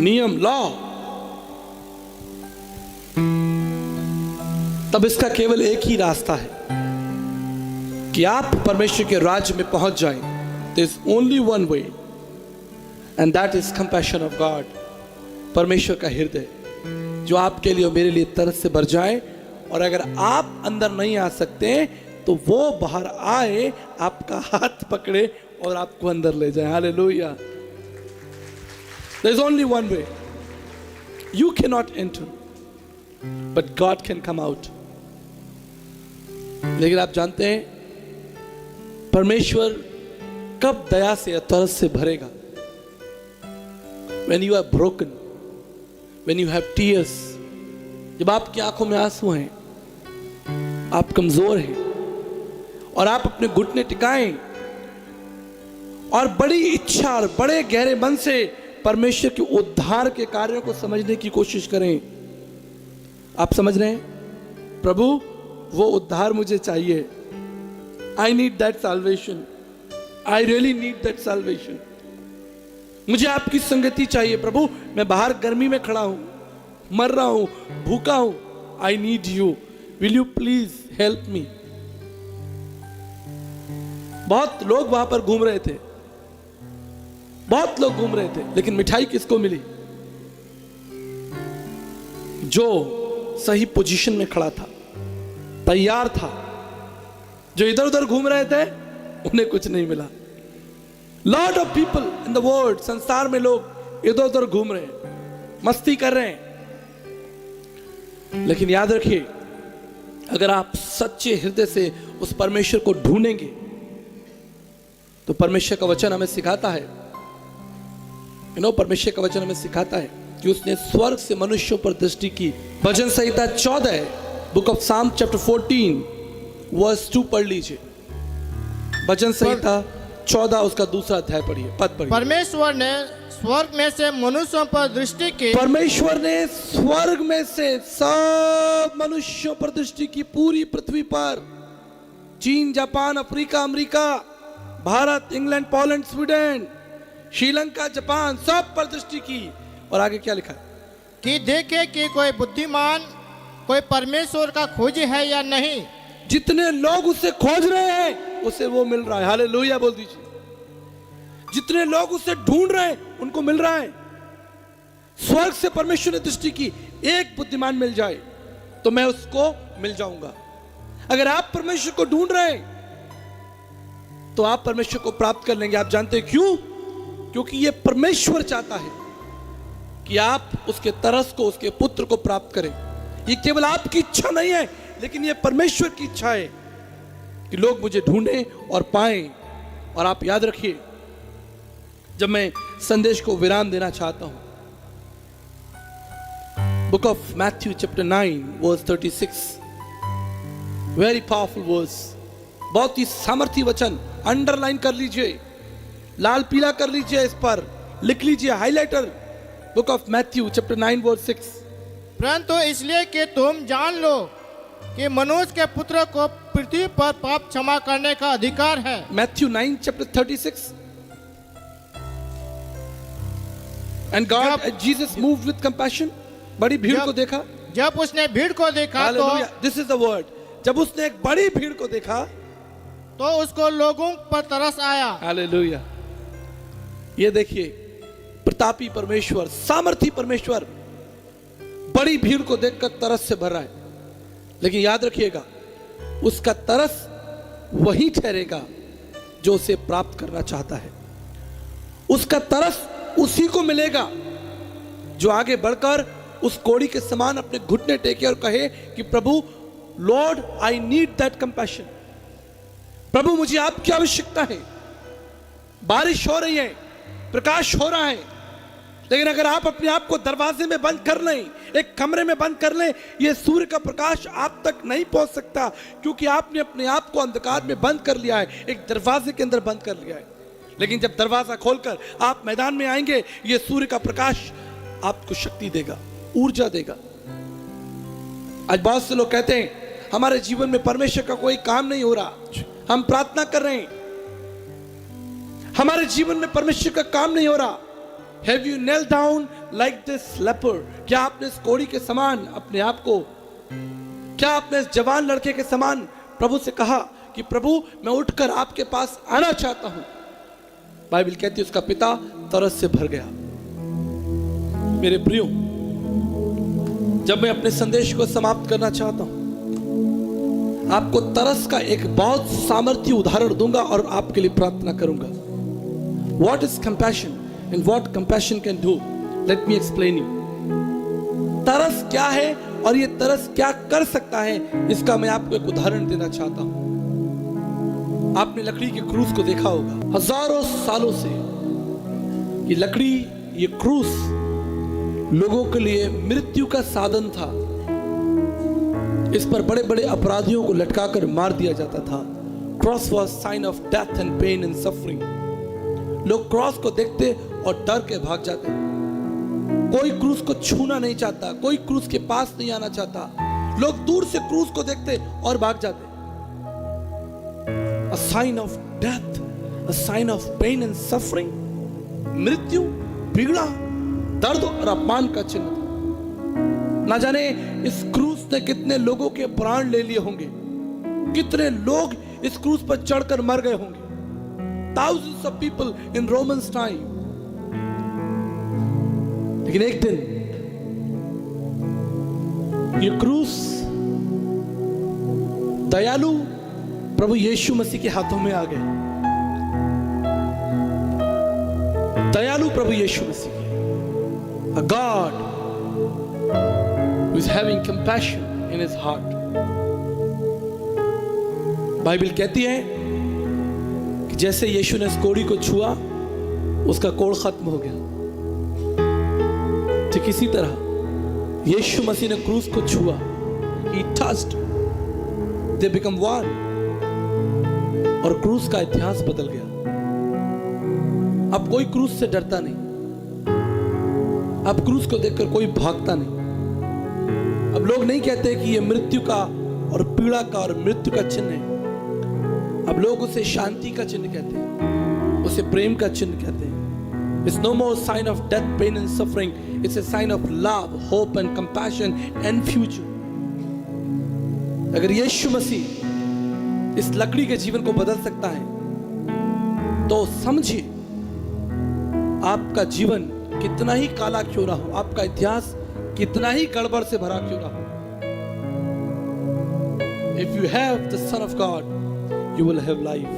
नियम, लॉ। तब इसका केवल एक ही रास्ता है कि आप परमेश्वर के राज्य में पहुंच जाएं। There is only one way, and that is compassion of God. परमेश्वर का हृदय जो आपके लिए और मेरे लिए तरस से भर जाए। और अगर आप अंदर नहीं आ सकते तो वो बाहर आए, आपका हाथ पकड़े और आपको अंदर ले जाए। Hallelujah. There is only one way. You cannot enter, but God can come out. लेकिन आप जानते हैं परमेश्वर कब दया से, तरस से भरेगा? When you are broken, when you have tears, जब आपकी आंखों में आंसू हैं, आप कमजोर हैं और आप अपने घुटने टिकाएं और बड़ी इच्छा और बड़े गहरे मन से परमेश्वर के उद्धार के कार्यों को समझने की कोशिश करें। आप समझ रहे हैं? प्रभु, वो उद्धार मुझे चाहिए। I need that salvation. I really need that salvation. मुझे आपकी संगति चाहिए प्रभु। मैं बाहर गर्मी में खड़ा हूं, मर रहा हूं, भूखा हूं। I need you. Will you please help me? बहुत लोग वहां पर घूम रहे थे, बहुत लोग घूम रहे थे, लेकिन मिठाई किसको मिली? जो सही पोजीशन में खड़ा था, तैयार था। जो इधर उधर घूम रहे थे उन्हें कुछ नहीं मिला। Lot of people in the world, संसार में लोग इधर उधर घूम रहे हैं, मस्ती कर रहे हैं। लेकिन याद रखिए, अगर आप सच्चे हृदय से उस परमेश्वर को ढूंढेंगे तो परमेश्वर का वचन हमें सिखाता है, परमेश्वर का वचन हमें सिखाता है कि उसने स्वर्ग से मनुष्यों पर दृष्टि की। भजन संहिता 14, बुक ऑफ साम चैप्टर 14 वर्स 2 पढ़ लीजिए। भजन संहिता 14 उसका दूसरा अध्याय पढ़िए, पद पढ़िए। परमेश्वर ने स्वर्ग में से मनुष्यों पर दृष्टि की। परमेश्वर ने स्वर्ग में से सब मनुष्यों पर दृष्टि की, पूरी पृथ्वी पर। चीन, Japan, Africa, America, Bharat, England, Poland, Sweden, Sri Lanka, Japan, सब पर दृष्टि की। और आगे क्या लिखा? कि देखे कि कोई बुद्धिमान, कोई परमेश्वर का खोजी है या नहीं। जितने लोग उसे खोज रहे हैं उसे वो मिल रहा है। हालेलुया बोल दीजिए। जितने लोग उसे ढूंढ रहे हैं उनको मिल रहा है। स्वर्ग से परमेश्वर ने दृष्टि की, एक बुद्धिमान मिल जाए तो मैं उसको मिल जाऊंगा। अगर आप परमेश्वर को ढूंढ रहे हैं तो आप परमेश्वर को प्राप्त कर लेंगे। आप जानते हैं क्यों? क्योंकि ये परमेश्वर चाहता है कि आप उसके तरस को, उसके पुत्र को प्राप्त करें। ये केवल आपकी इच्छा नहीं है, लेकिन ये परमेश्वर की इच्छा है कि लोग मुझे ढूंढें और पाएं। और आप याद रखिए, जब मैं संदेश को विराम देना चाहता हूं Book of Matthew chapter 9 verse 36. Very powerful verse. बहुत ही सामर्थी वचन, अंडरलाइन कर लीजिए, लाल पीला कर लीजिए, इस पर लिख लीजिए, highlighter. Book of Matthew chapter 9 verse 6. परंतु इसलिए कि तुम जान लो कि मनुष्य के पुत्र को पृथ्वी पर पाप क्षमा करने का अधिकार है. Matthew 9 chapter 36. And God, Jesus moved with compassion. बड़ी भीड़ को देखा. जब उसने भीड़ को देखा तो This is the word. जब उसने एक बड़ी भीड़ को देखा तो उसको लोगों पर तरस आया. हालेलुया. ये देखिए, प्रतापी परमेश्वर, सामर्थी परमेश्वर बड़ी भीड़ को देखकर तरस से भर रहा है. लेकिन याद रखिएगा, उसका तरस वही ठहरेगा जो उसे प्राप्त करना चाहता है. उसका तरस उसी को मिलेगा जो आगे बढ़कर उस कोड़ी के समान अपने घुटने टेके और कहे कि प्रभु, lord, I need that compassion. प्रभु, मुझे आपकी आवश्यकता है. बारिश हो रही है, प्रकाश हो रहा है, लेकिन अगर आप अपने आप को दरवाजे में बंद कर लें, एक कमरे में बंद कर लें, यह सूर्य का प्रकाश आप तक नहीं पहुंच सकता, क्योंकि आपने अपने आप को अंधकार में बंद कर लिया है, एक दरवाजे के अंदर बंद कर लिया है. लेकिन जब दरवाजा खोलकर आप मैदान में आएंगे, यह सूर्य का प्रकाश आपको शक्ति देगा, ऊर्जा देगा. आज बहुत से लोग कहते हैं हमारे जीवन में परमेश्वर का कोई काम नहीं हो रहा, हम प्रार्थना कर रहे हैं, हमारे जीवन में परमेश्वर का काम नहीं हो रहा. Have you knelt down like this leper? क्या आपने इस कोड़ी के समान अपने आप को, क्या आपने इस जवान लड़के के समान प्रभु से कहा कि प्रभु, मैं उठकर आपके पास आना चाहता हूं? बाइबल कहती है उसका पिता तरस से भर गया. मेरे प्रियो, जब मैं अपने संदेश को समाप्त करना चाहता हूं, आपको तरस का एक बहुत सामर्थ्य उदाहरण दूंगा और आपके लिए प्रार्थना करूंगा. What is compassion and what compassion can do? Let me explain you. तरस क्या है और ये तरस क्या कर सकता है, इसका मैं आपको एक उदाहरण देना चाहता हूं. आपने लकड़ी के क्रूस को देखा होगा. हजारों सालों से ये लकड़ी, ये क्रूस लोगों के लिए मृत्यु का साधन था. इस पर बड़े बड़े अपराधियों को लटकाकर मार दिया जाता था. Cross was sign of death and pain and suffering. लोग क्रॉस को देखते और डर के भाग जाते. कोई क्रूस को छूना नहीं चाहता, कोई क्रूस के पास नहीं आना चाहता. लोग दूर से क्रूस को देखते और भाग जाते. A sign of death, a sign of pain and suffering. मृत्यु, पीड़ा, दर्द और अपमान का चिन्ह था. ना जाने इस क्रूस ने कितने लोगों के प्राण ले लिए होंगे, कितने लोग इस क्रूस पर चढ़कर मर गए होंगे. Thousands of people in Romans time. लेकिन एक दिन ये क्रूस दयालु प्रभु यीशु मसीह के हाथों में आ गए. दयालु प्रभु यीशु मसीह, a God who is having compassion in his heart. Bible कहती है कि जैसे यीशु ने इस कोड़ी को छुआ, उसका कोड़ खत्म हो गया. ठीक इसी तरह यीशु मसीह ने क्रूस को छुआ. He touched, they become one. और क्रूस का इतिहास बदल गया. अब कोई क्रूस से डरता नहीं. अब क्रूस को देखकर कोई भागता नहीं. अब लोग नहीं कहते कि ये मृत्यु का और पीड़ा का और मृत्यु का चिन्ह है. अब लोग उसे शांति का चिन्ह कहते हैं, उसे प्रेम का चिन्ह कहते हैं. It's no more sign of death, pain and suffering. It's a sign of love, hope and compassion and future. अगर यीशु मसीह इस लकड़ी के जीवन को बदल सकता है, तो समझिए आपका जीवन कितना ही काला क्यों ना हो, आपका इतिहास कितना ही गड़बड़ से भरा क्यों ना हो. If you have the Son of God, you will have life,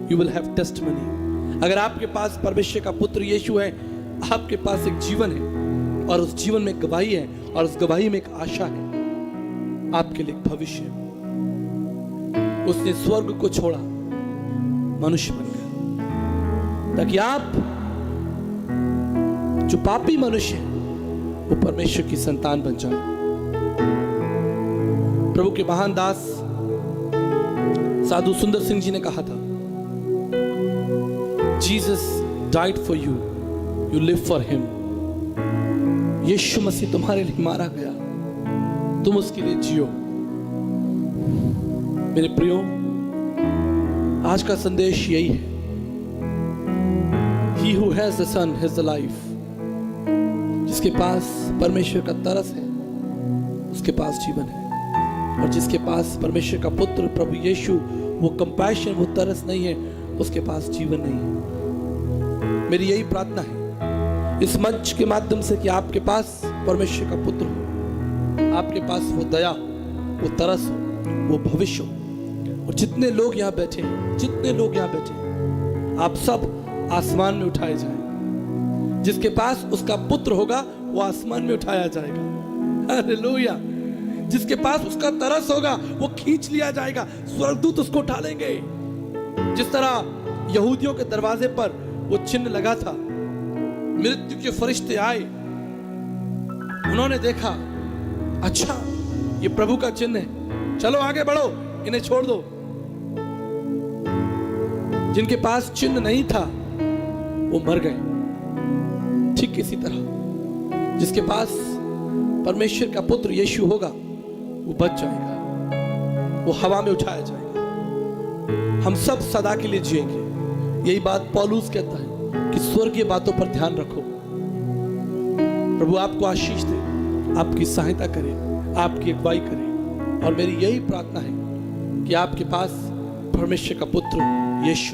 you will have testimony. अगर आपके पास परमेश्वर का पुत्र यीशु है, आपके पास एक जीवन है और उस जीवन में गवाही है और उस गवाही में एक आशा है, आपके लिए एक भविष्य है. उसने स्वर्ग को छोड़ा, मनुष्य बन गया, ताकि आप जो पापी मनुष्य हैं वो परमेश्वर की संतान बन जाए। प्रभु के महान दास साधु सुंदर सिंह जी ने कहा था, Jesus died for you, you live for him. Yeshu Masih तुम्हारे लिए मारा गया, तुम उसके लिए जियो। मेरे प्रियो, आज का संदेश यही है, He who has the Son has the life। जिसके पास परमेश्वर का तरस है उसके पास जीवन है, और जिसके पास परमेश्वर का पुत्र प्रभु यीशु वो कंपैशन, वो तरस नहीं है, उसके पास जीवन नहीं है। मेरी यही प्रार्थना है इस मंच के माध्यम से कि आपके पास परमेश्वर का पुत्र हो, आपके पास वो दया, वो तरस हो, वो भविष्य हो। और जितने लोग यहाँ बैठे हैं, जितने लोग यहाँ बैठे हैं, आप सब आसमान में उठाए जाएंगे। जिसके पास उसका पुत्र होगा वो आसमान में उठाया जाएगा। हालेलुया। जिसके पास उसका तरस होगा वो खींच लिया जाएगा, स्वर्गदूत उसको उठा लेंगे। जिस तरह यहूदियों के दरवाजे पर वो चिन्ह लगा था, मृत्यु के फरिश्ते आए, उन्होंने देखा, अच्छा ये प्रभु का चिन्ह है, चलो आगे बढ़ो, इन्हें छोड़ दो। जिनके पास चिन्ह नहीं था वो मर गए। ठीक इसी तरह जिसके पास परमेश्वर का पुत्र यीशु होगा वो बच जाएगा, वो हवा में उठाया जाएगा। हम सब सदा के लिए जिएंगे। यही बात पौलुस कहता है कि स्वर्गीय बातों पर ध्यान रखो। प्रभु आपको आशीष दे, आपकी सहायता करे, आपकी अगुवाई करे। और मेरी यही प्रार्थना है कि आपके पास परमेश्वर का पुत्र यीशु